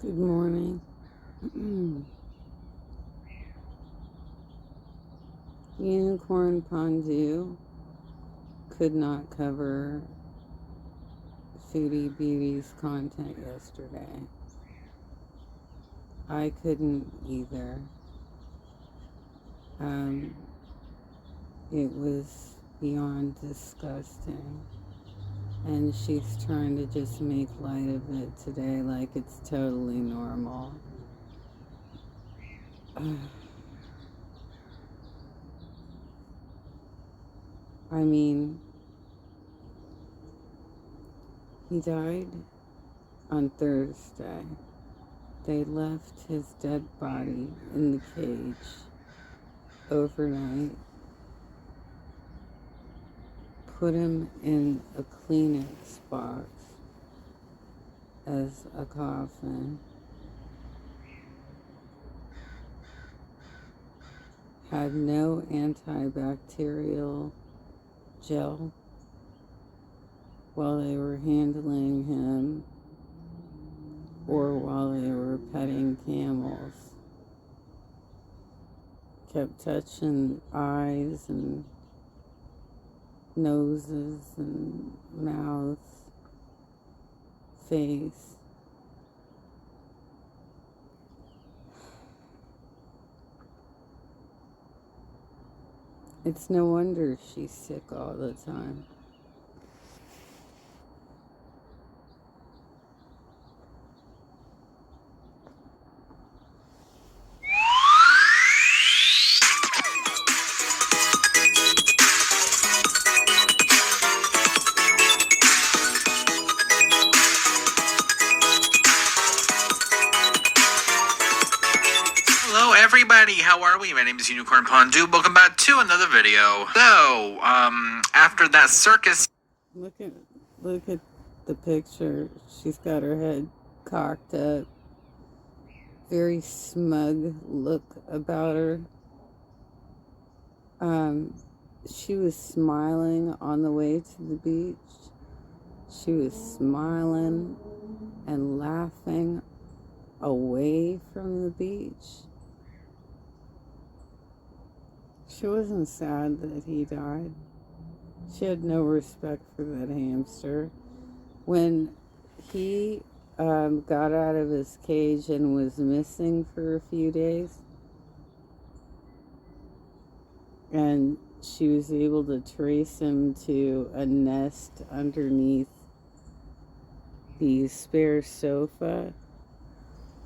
Good morning. Unicorn Pondu could not cover Foodie Beauty's content yesterday. I couldn't either. It was beyond disgusting. And she's trying to just make light of it today like it's totally normal. I mean, he died on Thursday. They left his dead body in the cage overnight, put him in a Kleenex box as a coffin, had no antibacterial gel while they were handling him or while they were petting camels. Kept touching eyes and noses and mouths, face. It's no wonder she's sick all the time. Hello everybody, how are we? My name is Unicorn Pondu. Welcome back to another video. So, after that circus... Look at the picture. She's got her head cocked up. Very smug look about her. She was smiling on the way to the beach. She was smiling and laughing away from the beach. She wasn't sad that he died. She had no respect for that hamster. When he got out of his cage and was missing for a few days, and she was able to trace him to a nest underneath the spare sofa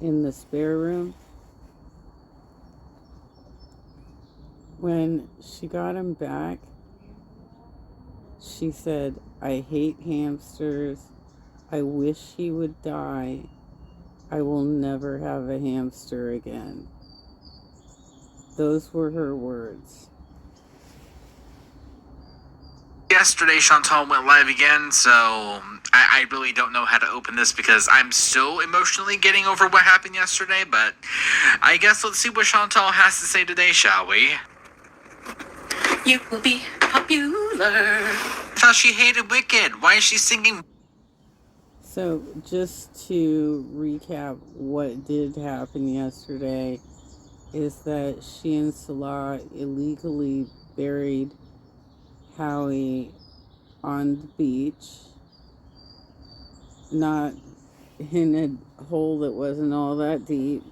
in the spare room. When she got him back, she said, "I hate hamsters. I wish he would die. I will never have a hamster again." Those were her words. Yesterday, Chantal went live again, so I really don't know how to open this because I'm still emotionally getting over what happened yesterday, but I guess let's see what Chantal has to say today, shall we? You will be popular. I thought she hated Wicked. Why is she singing? So, just to recap what did happen yesterday is that she and Salah illegally buried Howie on the beach, not in a hole that wasn't all that deep.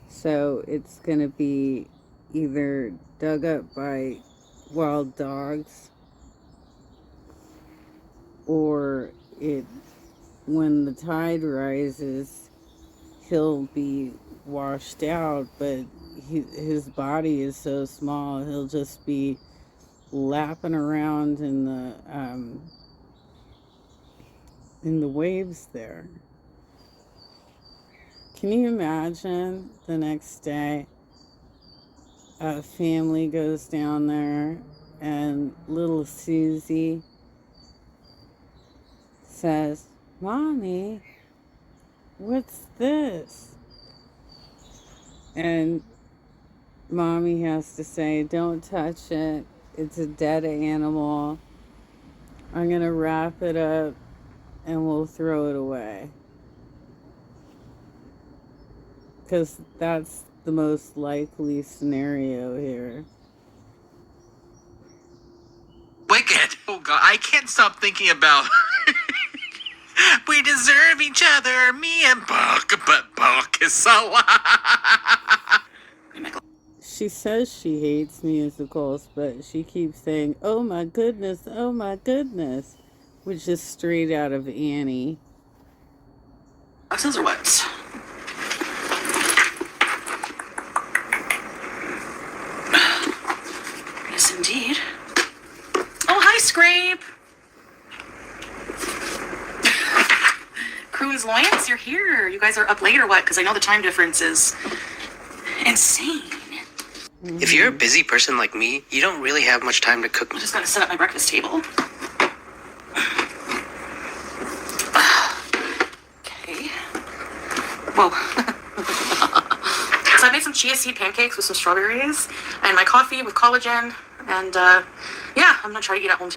So it's going to be either dug up by wild dogs, or when the tide rises, he'll be washed out, but his body is so small, he'll just be lapping around in the waves there. Can you imagine the next day a family goes down there and little Susie says, "Mommy, what's this?" And Mommy has to say, "Don't touch it. It's a dead animal. I'm going to wrap it up and we'll throw it away." because that's the most likely scenario here. Wicked. Oh god, I can't stop thinking about we deserve each other, me and Buck, but Buck is so She says she hates musicals, but she keeps saying, oh my goodness, which is straight out of Annie. Boxes or what? Yes, indeed. Oh, hi, Scrape. Croon's Loins, you're here. You guys are up late or what? Because I know the time difference is insane. If you're a busy person like me, you don't really have much time to cook. I'm just gonna set up my breakfast table. Okay. Whoa. So I made some chia seed pancakes with some strawberries and my coffee with collagen. And yeah, I'm gonna try to eat at home.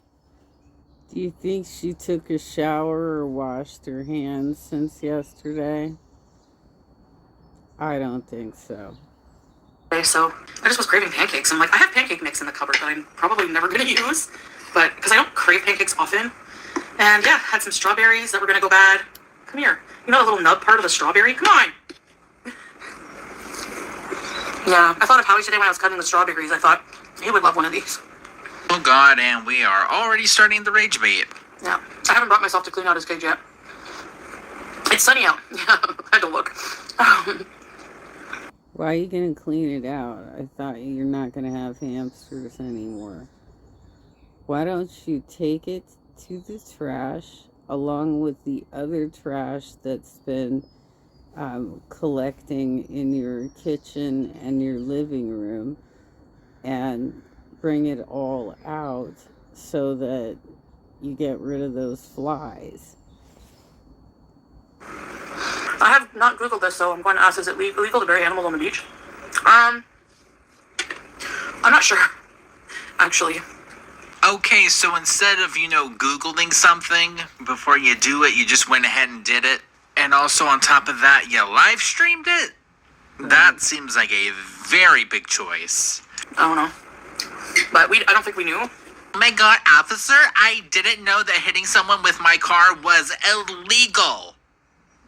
Do you think she took a shower or washed her hands since yesterday? I don't think so. So I just was craving pancakes. I'm like, I have pancake mix in the cupboard that I'm probably never going to use, but because I don't crave pancakes often. And yeah, had some strawberries that were going to go bad. Come here. You know the little nub part of the strawberry? Come on. Yeah, I thought of Howie today when I was cutting the strawberries. I thought he would love one of these. Oh god, and we are already starting the rage bait. Yeah, I haven't brought myself to clean out his cage yet. It's sunny out. Yeah, I had to look. Why are you going to clean it out? I thought you're not going to have hamsters anymore. Why don't you take it to the trash along with the other trash that's been collecting in your kitchen and your living room and bring it all out so that you get rid of those flies? I have not Googled this, so I'm going to ask, is it illegal to bury animals on the beach? I'm not sure, actually. Okay, so instead of, Googling something before you do it, you just went ahead and did it. And also on top of that, you live streamed it? That seems like a very big choice. I don't know. But I don't think we knew. Oh my god, officer, I didn't know that hitting someone with my car was illegal.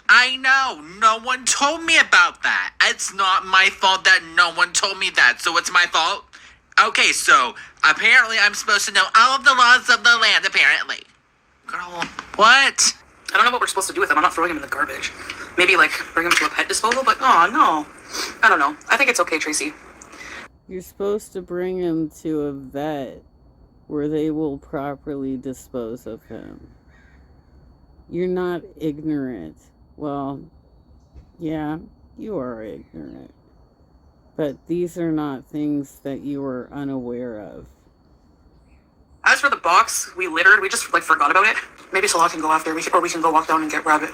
I know, no one told me about that. It's not my fault that no one told me that, so it's my fault? Okay, so apparently I'm supposed to know all of the laws of the land, apparently. Girl, what? I don't know what we're supposed to do with him. I'm not throwing him in the garbage. Maybe, bring him to a pet disposal, but oh, no. I don't know. I think it's okay, Tracy. You're supposed to bring him to a vet where they will properly dispose of him. You're not ignorant. Well, yeah, you are ignorant. But these are not things that you are unaware of. As for the box we littered, we just, forgot about it. Maybe Salah can go after, or we can go walk down and grab it.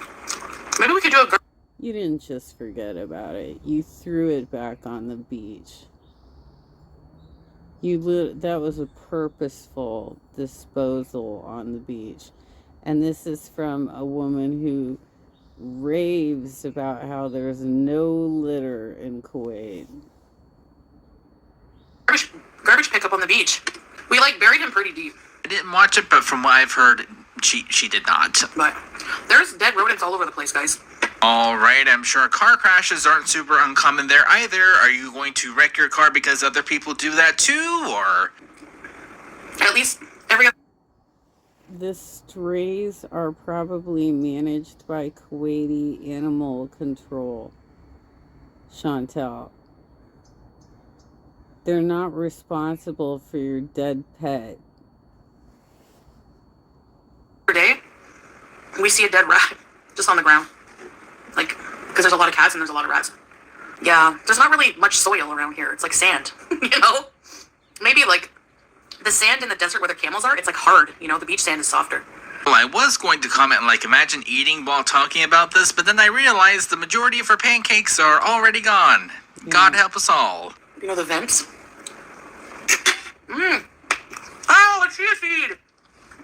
Maybe we could do a... You didn't just forget about it. You threw it back on the beach. That was a purposeful disposal on the beach. And this is from a woman who raves about how there's no litter in Kuwait. Garbage pickup on the beach. We buried him pretty deep. I didn't watch it, but from what I've heard, she did not. But there's dead rodents all over the place, guys. Alright, I'm sure car crashes aren't super uncommon there either. Are you going to wreck your car because other people do that too, or? At least every other... The strays are probably managed by Kuwaiti animal control, Chantel. They're not responsible for your dead pet. day, we see a dead rat just on the ground. Because there's a lot of cats and there's a lot of rats. Yeah, there's not really much soil around here. It's like sand, Maybe the sand in the desert where the camels are, it's hard, the beach sand is softer. Well, I was going to comment, imagine eating while talking about this, but then I realized the majority of her pancakes are already gone. Yeah. God help us all. The vents? Oh, a chia seed!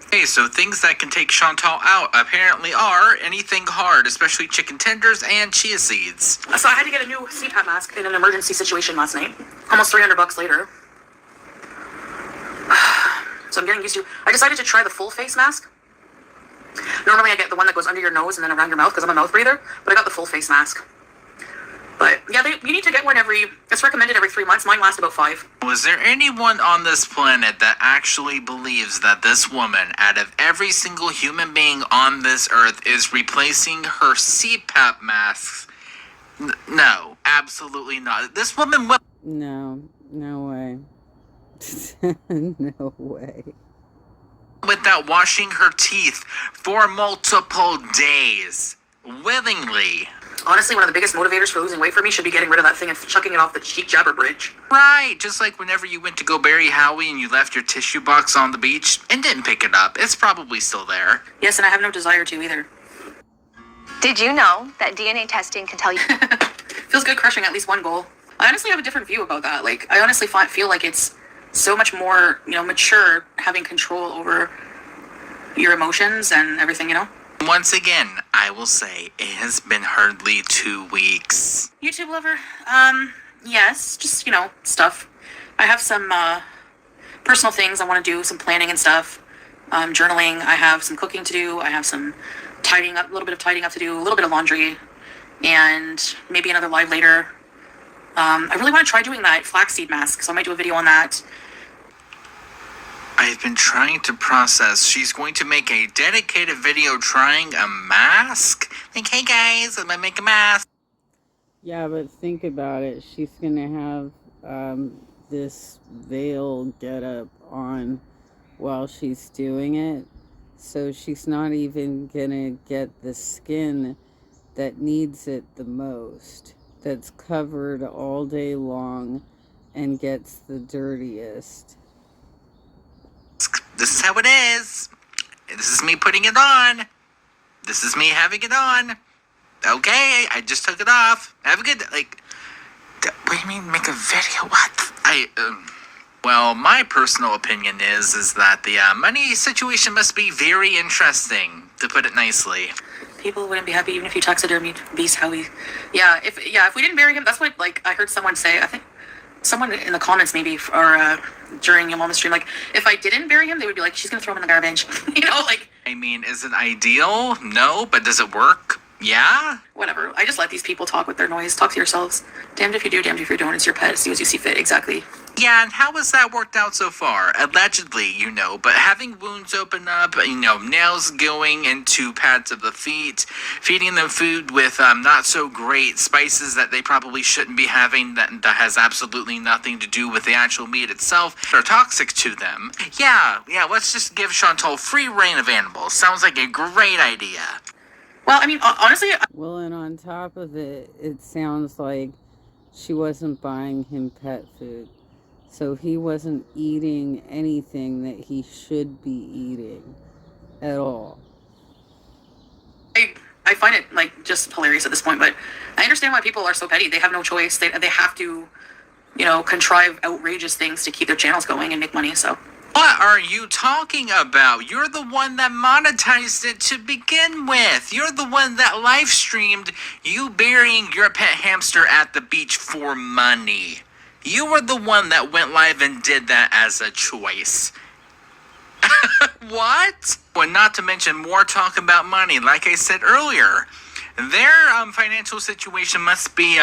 Okay, Okay, so things that can take Chantal out apparently are anything hard, especially chicken tenders and chia seeds. So I had to get a new CPAP mask in an emergency situation last night. Almost $300 later. So I'm getting used to. I decided to try the full face mask. Normally I get the one that goes under your nose and then around your mouth because I'm a mouth breather, but I got the full face mask. But yeah, you need to get one it's recommended every 3 months. Mine lasts about 5. Was there anyone on this planet that actually believes that this woman, out of every single human being on this earth, is replacing her CPAP masks? No, absolutely not. This woman will... No way. No way. Without washing her teeth for multiple days. Willingly. Honestly, one of the biggest motivators for losing weight for me should be getting rid of that thing and chucking it off the cheek jabber bridge. Right, just like whenever you went to go bury Howie and you left your tissue box on the beach and didn't pick it up. It's probably still there. Yes, and I have no desire to either. Did you know that DNA testing can tell you... Feels good crushing at least one goal. I honestly have a different view about that. Like, I honestly feel like it's so much more, mature, having control over your emotions and everything, Once again, I will say it has been hardly 2 weeks. YouTube lover? Yes, just, stuff. I have some personal things I want to do, some planning and stuff. Journaling, I have some cooking to do, I have some tidying up, a little bit of tidying up to do, a little bit of laundry, and maybe another live later. I really want to try doing that flaxseed mask, so I might do a video on that. I've been trying to process. She's going to make a dedicated video trying a mask. Like, hey guys, I'm gonna make a mask. Yeah, but think about it. She's gonna have this veil get up on while she's doing it. So she's not even gonna get the skin that needs it the most. That's covered all day long and gets the dirtiest. This is how it is. This is me putting it on. This is me having it on. Okay, I just took it off. Have a good day. What do you mean make a video? What? Well, my personal opinion is that the money situation must be very interesting, to put it nicely. People wouldn't be happy even if you taxidermied Beast Howie. Yeah, if we didn't bury him, that's what, I heard someone say, I think, someone in the comments maybe, or during your mom's stream, if I didn't bury him, they would be like, she's gonna throw him in the garbage. I mean, is it ideal? No, but does it work? Yeah? Whatever. I just let these people talk with their noise. Talk to yourselves. Damned if you do, damned if you don't. It's your pet. As soon as you see fit. Exactly. Yeah, and how has that worked out so far? Allegedly, but having wounds open up, nails going into pads of the feet, feeding them food with not so great spices that they probably shouldn't be having, that has absolutely nothing to do with the actual meat itself, are toxic to them. Yeah, let's just give Chantal free reign of animals. Sounds like a great idea. Well, I mean, honestly... Well, and on top of it, it sounds like she wasn't buying him pet food. So he wasn't eating anything that he should be eating at all. I find it, just hilarious at this point, but I understand why people are so petty. They have no choice. They have to, contrive outrageous things to keep their channels going and make money, so... What are you talking about? You're the one that monetized it to begin with. You're the one that live streamed you burying your pet hamster at the beach for money. You were the one that went live and did that as a choice. What? Well, not to mention more talk about money. Like I said earlier, their financial situation must be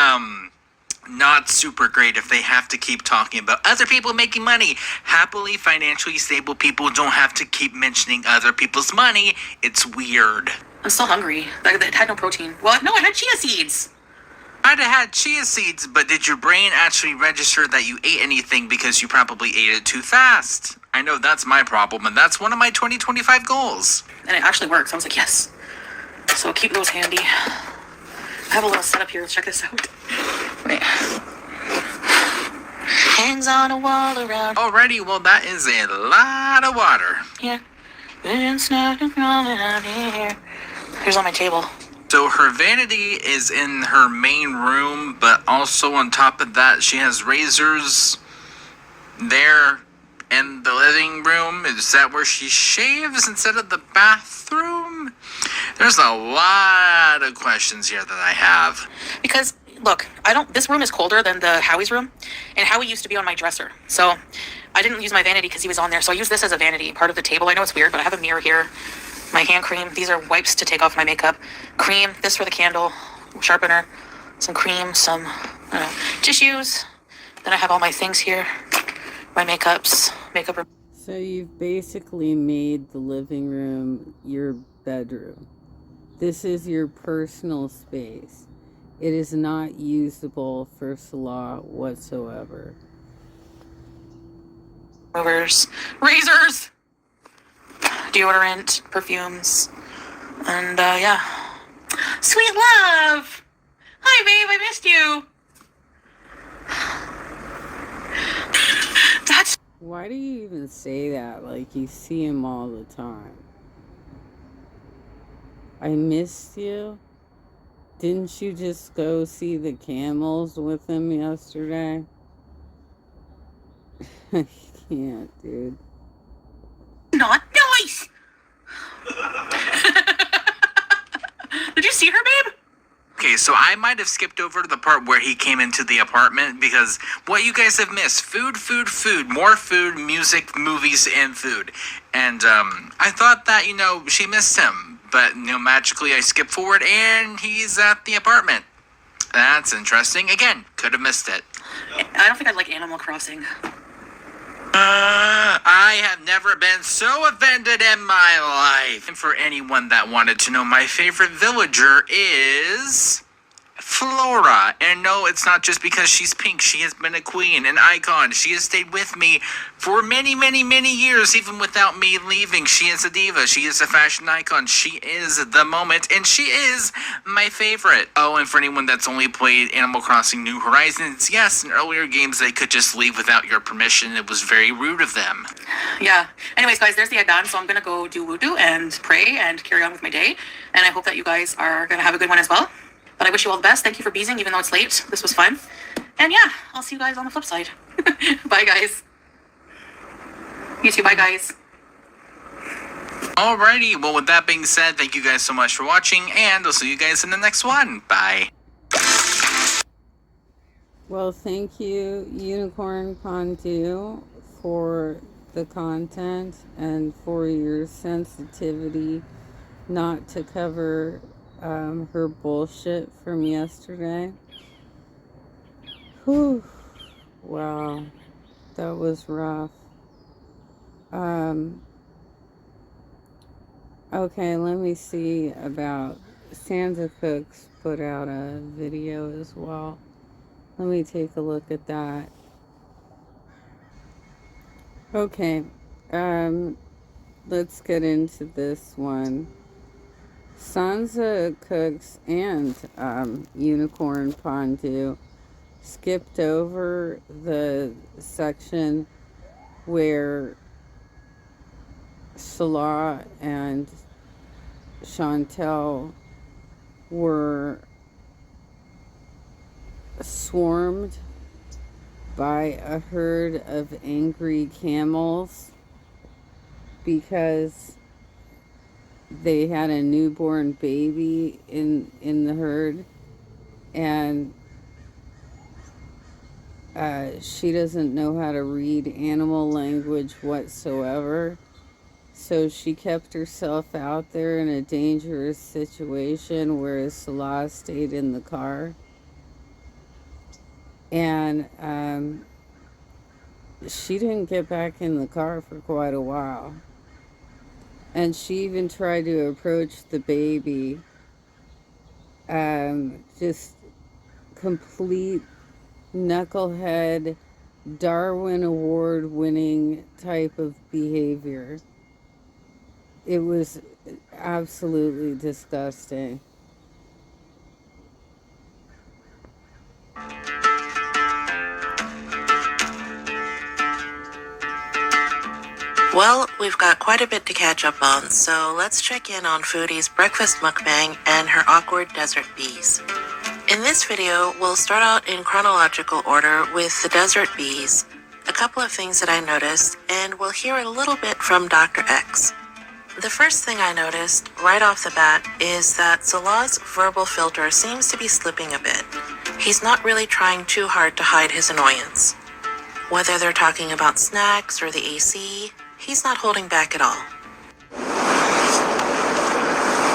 not super great if they have to keep talking about other people making money. Happily financially stable people don't have to keep mentioning other people's money. It's weird. I'm still hungry. It had no protein. Well, no, I had chia seeds. I'd have had chia seeds, but did your brain actually register that you ate anything because you probably ate it too fast? I know that's my problem, and that's one of my 2025 goals. And it actually works. I was like, yes. So keep those handy. I have a little setup here. Let's check this out. Wait. Hangs on a wall around. Alrighty, well, that is a lot of water. Yeah. Here's on my table. So her vanity is in her main room, but also on top of that, she has razors there in the living room? Is that where she shaves instead of the bathroom? There's a lot of questions here that I have. Because, look, this room is colder than the Howie's room, and Howie used to be on my dresser. So I didn't use my vanity because he was on there. So I use this as a vanity, part of the table. I know it's weird, but I have a mirror here, my hand cream. These are wipes to take off my makeup. Cream, this for the candle, sharpener, some cream, some tissues. Then I have all my things here, my makeup. So you've basically made the living room your bedroom. This is your personal space. It is not usable for Salah whatsoever. Movers, razors, deodorant, perfumes, and yeah. Sweet love! Hi babe, I missed you! That's... Why do you even say that like you see him all the time? I missed you? Didn't you just go see the camels with him yesterday? I can't, dude. Not nice! Did you see her, babe? Okay, so I might have skipped over to the part where he came into the apartment because what you guys have missed, food, more food, music, movies, and food. And I thought that, she missed him. But, magically I skip forward and he's at the apartment. That's interesting. Again, could have missed it. I don't think I like Animal Crossing. I have never been so offended in my life. And for anyone that wanted to know, my favorite villager is Flora. And no, it's not just because she's pink. She has been a queen, an icon. She has stayed with me for many, many, many years, even without me leaving. She is a diva. She is a fashion icon. She is the moment, and she is my favorite. Oh, and for anyone that's only played Animal Crossing New Horizons, yes, in earlier games they could just leave without your permission. It was very rude of them. Yeah. Anyways, guys, there's the adhan, so I'm going to go do wudu and pray and carry on with my day. And I hope that you guys are going to have a good one as well. But I wish you all the best. Thank you for beezing, even though it's late. This was fun. And yeah, I'll see you guys on the flip side. Bye, guys. You too. Bye, guys. Alrighty, well, with that being said, thank you guys so much for watching, and I'll see you guys in the next one. Bye. Well, thank you, Unicorn Pondu, for the content and for your sensitivity not to cover her bullshit from yesterday. Whew. Wow. That was rough. Okay, let me see about Santa Cooks put out a video as well. Let me take a look at that. Okay, let's get into this one. Sansa Cooks and Unicorn Pondu skipped over the section where Salah and Chantel were swarmed by a herd of angry camels because they had a newborn baby in the herd, and she doesn't know how to read animal language whatsoever, so she kept herself out there in a dangerous situation, whereas Salah stayed in the car. And she didn't get back in the car for quite a while. And she even tried to approach the baby. Just complete knucklehead, Darwin Award winning type of behavior. It was absolutely disgusting. Well, we've got quite a bit to catch up on, so let's check in on Foodie's breakfast mukbang and her awkward desert bees. In this video, we'll start out in chronological order with the desert bees, A couple of things that I noticed, and we'll hear a little bit from Dr. X. The first thing I noticed right off the bat is that Salah's verbal filter seems to be slipping a bit. He's not really trying too hard to hide his annoyance. Whether they're talking about snacks or the AC, he's not holding back at all.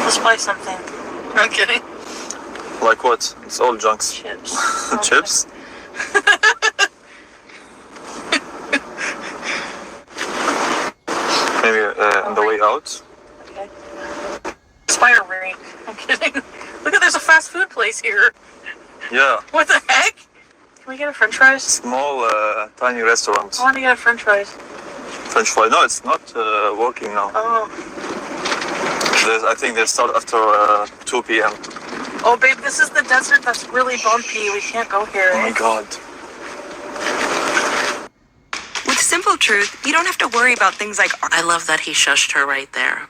Let's buy something. I'm kidding. Like what? It's all junks. Chips. Chips? Maybe on the way out? Okay. Spire ring. I'm kidding. Look at, there's a fast food place here. Yeah. What the heck? Can we get a french fries? Small, tiny restaurant. I want to get a french fries. French fry. No, it's not working now. Oh. I think they start after 2 p.m. Oh, babe, this is the desert that's really bumpy. We can't go here. Oh my god. With Simple Truth, you don't have to worry about things like... I love that he shushed her right there.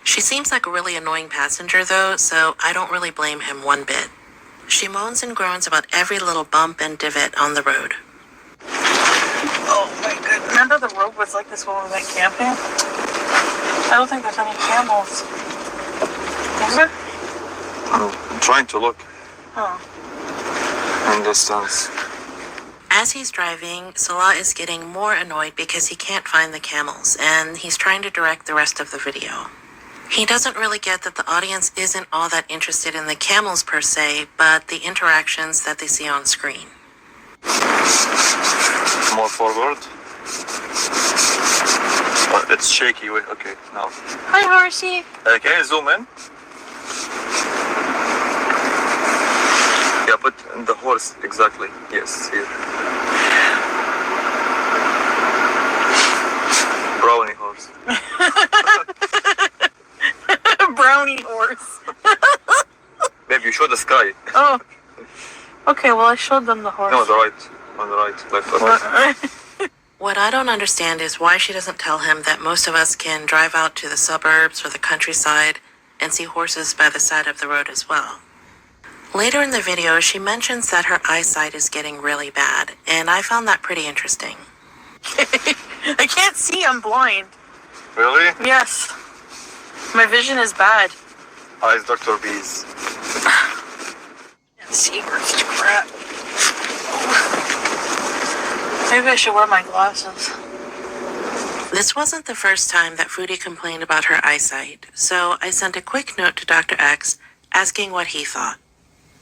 She seems like a really annoying passenger though, so I don't really blame him one bit. She moans and groans about every little bump and divot on the road. Oh my goodness. Remember the road was like this when we went camping? I don't think there's any camels. Is there? I'm trying to look Oh. in distance. As he's driving, Salah is getting more annoyed because he can't find the camels, and he's trying to direct the rest of the video. He doesn't really get that the audience isn't all that interested in the camels per se, but the interactions that they see on screen. More forward. It's shaky. Wait, okay, now. Hi, horsey. Can you zoom in? Yeah, put in the horse, exactly. Yes, here. Brownie horse. Brownie horse. Babe, you show the sky. Oh. Okay, well, I showed them the horse. No, the right. On the right. Left, okay. What I don't understand is why she doesn't tell him that most of us can drive out to the suburbs or the countryside and see horses by the side of the road as well. Later in the video, she mentions that her eyesight is getting really bad, and I found that pretty interesting. I can't see, I'm blind. Really? Yes. My vision is bad. Eyes, Dr. B's. Can't see for such crap. Maybe I should wear my glasses. This wasn't the first time that Foodie complained about her eyesight, so I sent a quick note to Dr. X asking what he thought.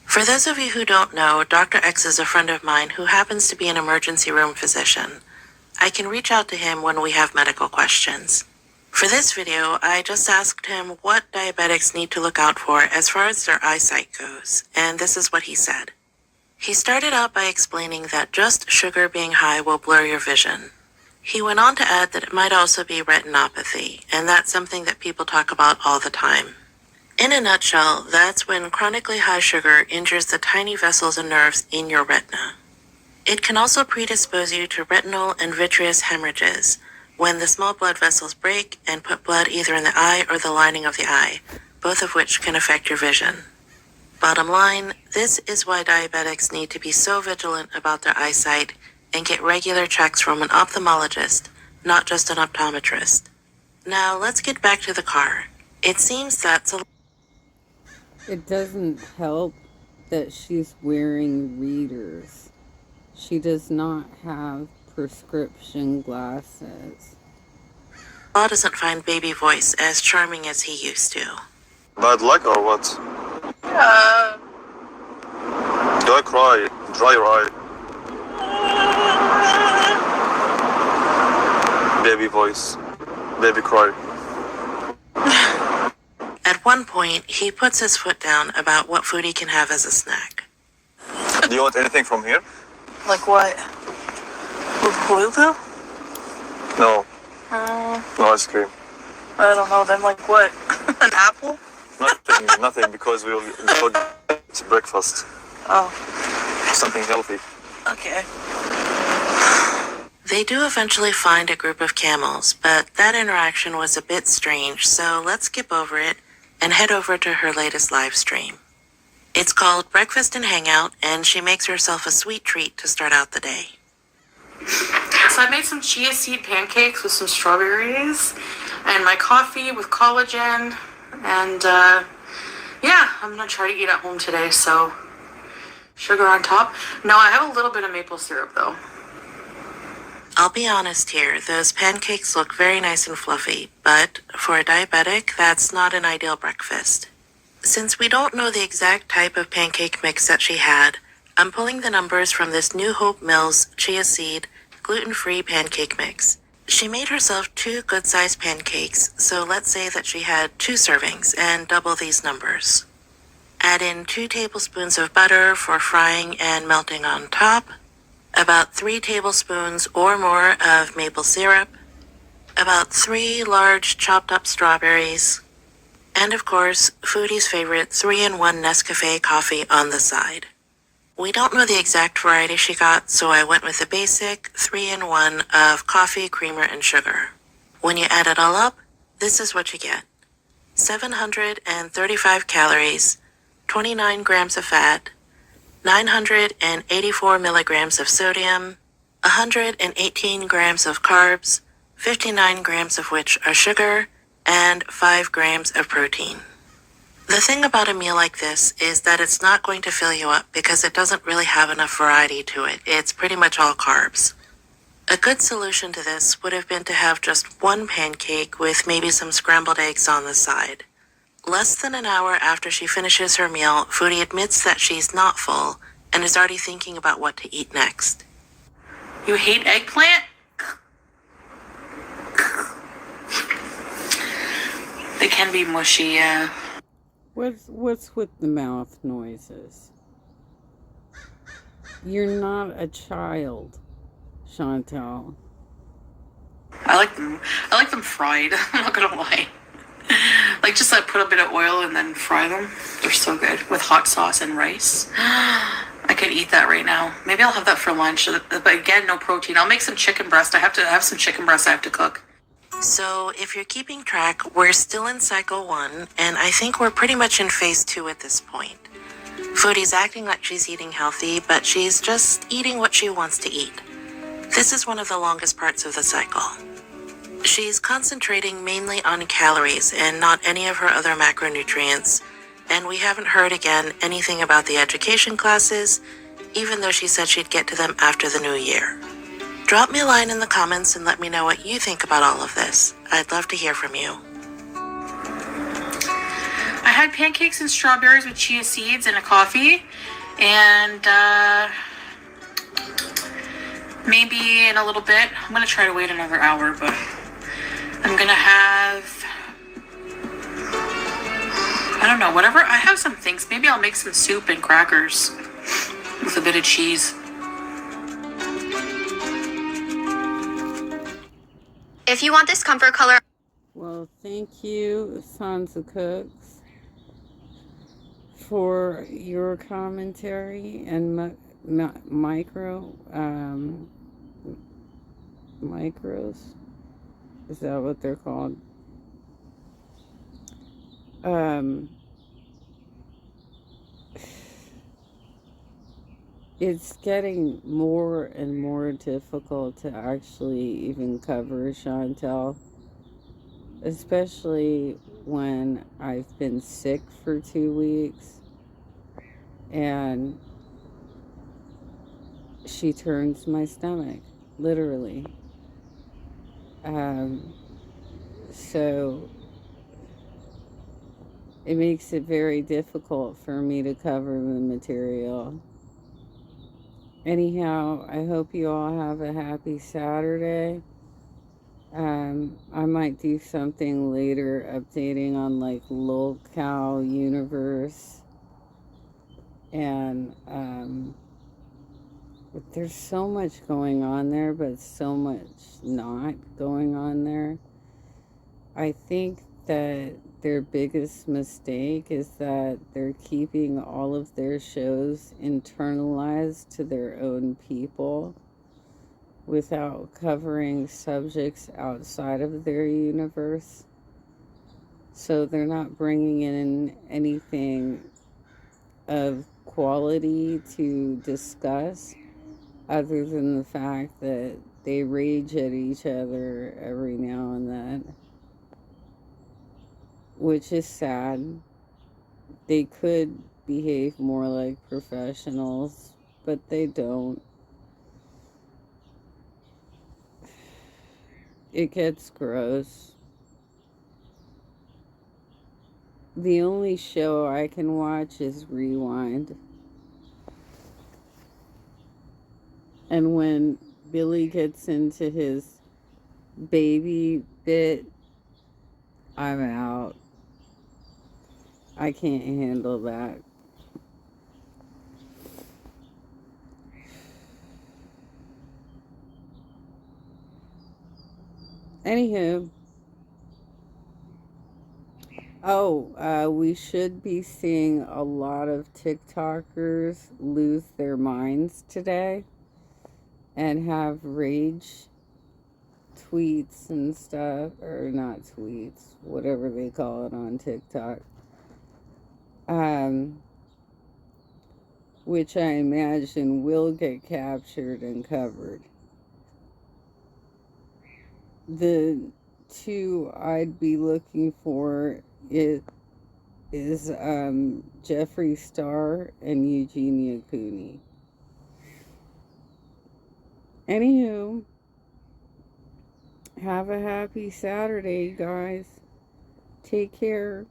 For those of you who don't know, Dr. X is a friend of mine who happens to be an emergency room physician. I can reach out to him when we have medical questions. For this video, I just asked him what diabetics need to look out for as far as their eyesight goes, and this is what he said. He started out by explaining that just sugar being high will blur your vision. He went on to add that it might also be retinopathy, and that's something that people talk about all the time. In a nutshell, that's when chronically high sugar injures the tiny vessels and nerves in your retina. It can also predispose you to retinal and vitreous hemorrhages, when the small blood vessels break and put blood either in the eye or the lining of the eye, both of which can affect your vision. Bottom line, this is why diabetics need to be so vigilant about their eyesight and get regular checks from an ophthalmologist, not just an optometrist. Now, let's get back to the car. It seems that... It doesn't help that she's wearing readers. She does not have prescription glasses. Salah doesn't find baby voice as charming as he used to. Bad luck or what? Uh, Don't cry. Dry your eye. Baby voice. Baby cry. At one point, he puts his foot down about what Foodie can have as a snack. Do you want anything from here? like what? Blue? No. No ice cream. I don't know. Then like what? An apple? Nothing, because we will go to breakfast. Oh, Something healthy. okay. They do eventually find a group of camels, but that interaction was a bit strange, so let's skip over it and head over to her latest live stream. It's called Breakfast and Hangout, and she makes herself a sweet treat to start out the day. So I made some chia seed pancakes with some strawberries and my coffee with collagen. And yeah, I'm going to try to eat at home today. So sugar on top. No, I have a little bit of maple syrup though. I'll be honest here, those pancakes look very nice and fluffy, but for a diabetic, that's not an ideal breakfast. Since we don't know the exact type of pancake mix that she had, I'm pulling the numbers from this New Hope Mills chia seed gluten-free pancake mix. She made herself 2 good-sized pancakes, so let's say that she had 2 servings and double these numbers. Add in 2 tablespoons of butter for frying and melting on top, about 3 tablespoons or more of maple syrup, about 3 large chopped up strawberries, and of course, Foodie's favorite 3-in-1 Nescafe coffee on the side. We don't know the exact variety she got, so I went with the basic 3-in-1 of coffee, creamer, and sugar. When you add it all up, this is what you get. 735 calories, 29 grams of fat, 984 milligrams of sodium, 118 grams of carbs, 59 grams of which are sugar, and 5 grams of protein. The thing about a meal like this is that it's not going to fill you up because it doesn't really have enough variety to it. It's pretty much all carbs. A good solution to this would have been to have just 1 pancake with maybe some scrambled eggs on the side. Less than an hour after she finishes her meal, Foodie admits that she's not full and is already thinking about what to eat next. You hate eggplant? They can be mushy, yeah. What's with the mouth noises? You're not a child, Chantal. I like them fried. I'm not gonna lie. Like just like put a bit of oil and then fry them. They're so good with hot sauce and rice. I could eat that right now. Maybe I'll have that for lunch. But again, no protein. I'll make some chicken breast. I have some chicken breast I have to cook. So if you're keeping track, we're still in cycle 1, and I think we're pretty much in phase 2 at this point. Foodie's acting like she's eating healthy, but she's just eating what she wants to eat. This is one of the longest parts of the cycle. She's concentrating mainly on calories and not any of her other macronutrients, and we haven't heard again anything about the education classes, even though she said she'd get to them after the new year. Drop me a line in the comments and let me know what you think about all of this. I'd love to hear from you. I had pancakes and strawberries with chia seeds and a coffee, and maybe in a little bit, I'm going to try to wait another hour, but I'm going to have, I don't know, whatever. I have some things. Maybe I'll make some soup and crackers with a bit of cheese. If you want this comfort color... Well, thank you, Sons of Cooks, for your commentary and micros. Is that what they're called? It's getting more and more difficult to actually even cover Chantal, especially when I've been sick for 2 weeks and she turns my stomach, literally. So it makes it very difficult for me to cover the material. Anyhow, I hope you all have a happy Saturday. I might do something later updating on like Lolcow Universe. And there's so much going on there, but so much not going on there. I think that their biggest mistake is that they're keeping all of their shows internalized to their own people without covering subjects outside of their universe. So they're not bringing in anything of quality to discuss other than the fact that they rage at each other every now and then, which is sad. They could behave more like professionals, but they don't. It gets gross. The only show I can watch is Rewind. And when Billy gets into his baby bit, I'm out. I can't handle that. Anywho. We should be seeing a lot of TikTokers lose their minds today and have rage tweets and stuff, or not tweets, whatever they call it on TikTok. Which I imagine will get captured and covered. The two I'd be looking for is Jeffree Star and Eugenia Cooney. Anywho, have a happy Saturday, guys. Take care.